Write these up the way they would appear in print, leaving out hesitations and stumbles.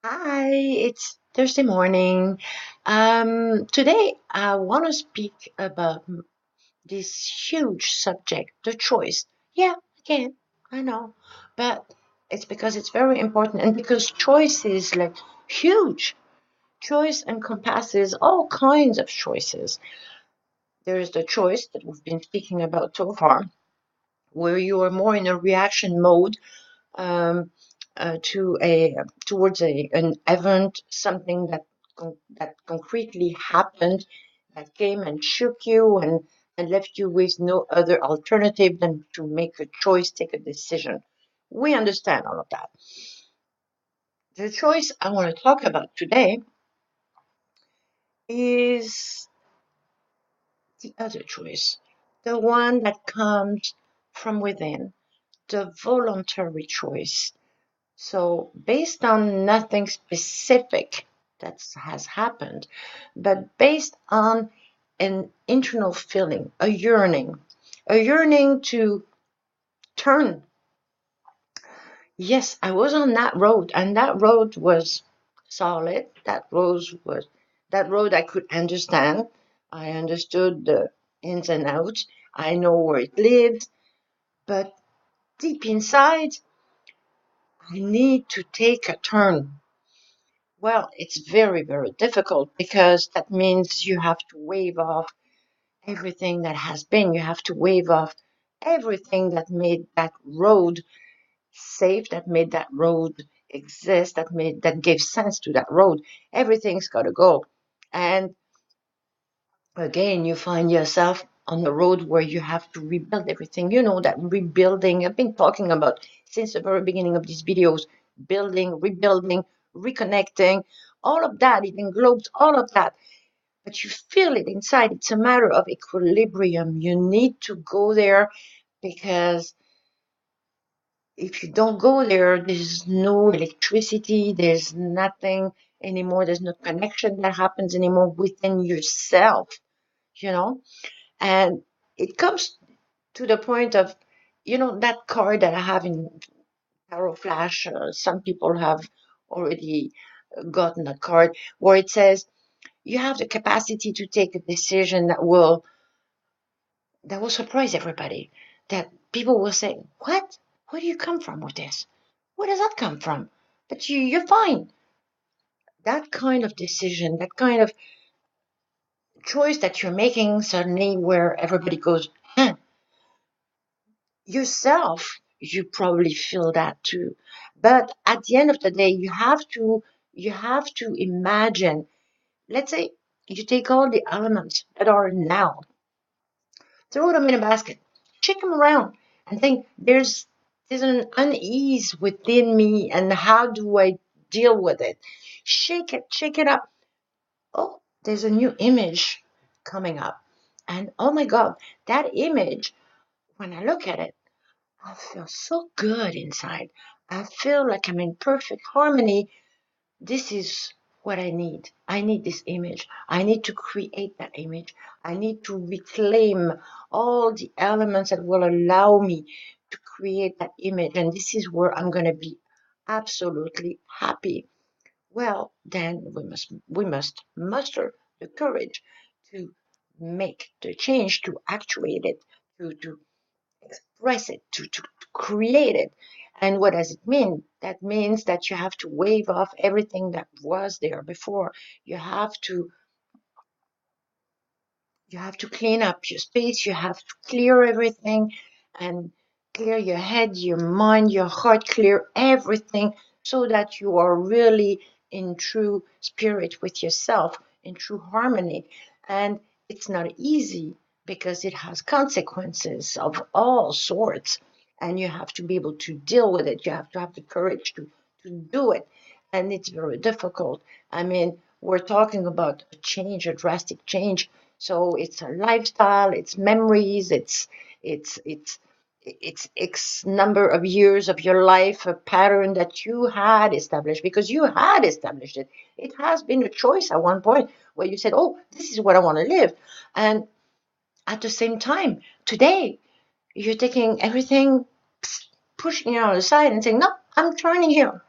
Hi, it's Thursday morning. Today I want to speak about this huge subject, the choice. Yeah, again, I know, but it's because it's very important and because choice is like huge. Choice encompasses all kinds of choices. There is the choice that we've been speaking about so far, where you are more in a reaction mode um, to a towards an event, something that concretely happened, that came and shook you and left you with no other alternative than to make a choice, take a decision. We understand all of that. The choice I want to talk about today is the other choice, the one that comes from within, the voluntary choice. So, based on nothing specific that has happened, but based on an internal feeling, a yearning to turn. Yes, I was on that road, and that road was solid. That road I could understand. I understood the ins and outs. I know where it lived, but deep inside, I need to take a turn. Well, it's very, very difficult because that means you have to wave off everything that has been. You have to wave off everything that made that road safe, that made that road exist, that gave sense to that road. Everything's got to go. And again, you find yourself on the road where you have to rebuild everything. You know that rebuilding, I've been talking about since the very beginning of these videos, building, rebuilding, reconnecting, all of that. It englobes all of that. But you feel it inside. It's a matter of equilibrium. You need to go there because if you don't go there, there's no electricity, there's nothing anymore, there's no connection that happens anymore within yourself, you know? And it comes to the point of, that card that I have in Tarot Flash. Some people have already gotten that card where it says you have the capacity to take a decision that will surprise everybody. That people will say, "What? Where do you come from with this? Where does that come from?" But you're fine. That kind of decision, that kind of choice that you're making suddenly, where everybody goes, huh, yourself, you probably feel that too. But at the end of the day, you have to imagine. Let's say you take all the elements that are now, throw them in a basket, shake them around, and think there's an unease within me, and how do I deal with it? Shake it up. Oh, there's a new image coming up, and oh my God, that image. When I look at it, I feel so good inside. I feel like I'm in perfect harmony. This is what I need. I need this image. I need to create that image. I need to reclaim all the elements that will allow me to create that image. And this is where I'm going to be absolutely happy. Well, then we must muster the courage to make the change, to actuate it, to express it, to create it. And what does it mean? That means that you have to wave off everything that was there before. You have to you have to clean up your space, you have to clear everything and clear your head, your mind, your heart, clear everything so that you are really in true spirit with yourself, in true harmony. And it's not easy because it has consequences of all sorts. And you have to be able to deal with it. You have to have the courage to do it. And it's very difficult. I mean, we're talking about a change, a drastic change, so it's a lifestyle, it's memories, it's it's X number of years of your life, a pattern that you had established because you had established it. It has been a choice at one point where you said, "Oh, this is what I want to live," and at the same time, today you're taking everything, pushing it on the side, and saying, "No, I'm turning here.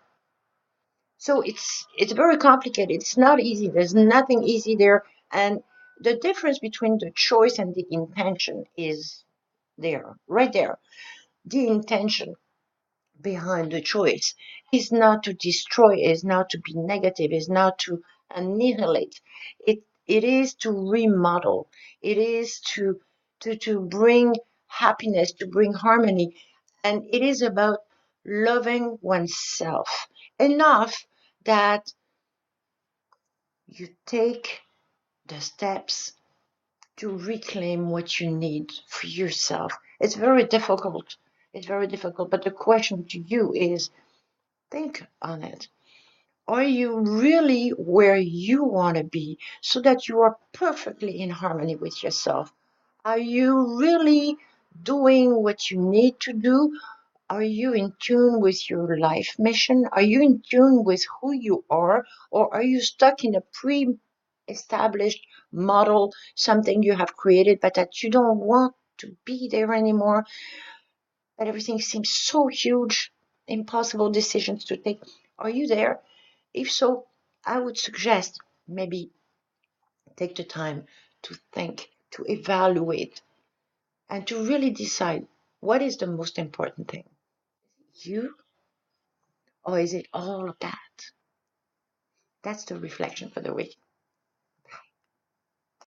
So it's very complicated. It's not easy. There's nothing easy there. And the difference between the choice and the intention is there, right there. The intention behind the choice is not to destroy, is not to be negative, is not to annihilate. It is to remodel. It is to bring happiness, to bring harmony. And it is about loving oneself enough that you take the steps to reclaim what you need for yourself. It's very difficult. It's very difficult. But the question to you is, think on it. Are you really where you want to be so that you are perfectly in harmony with yourself? Are you really doing what you need to do? Are you in tune with your life mission? Are you in tune with who you are? Or are you stuck in a pre-established model, something you have created, but that you don't want to be there anymore? That everything seems so huge, impossible decisions to take. Are you there? If so, I would suggest maybe take the time to think, to evaluate, and to really decide what is the most important thing. You, or is it all of that? That's the reflection for the week.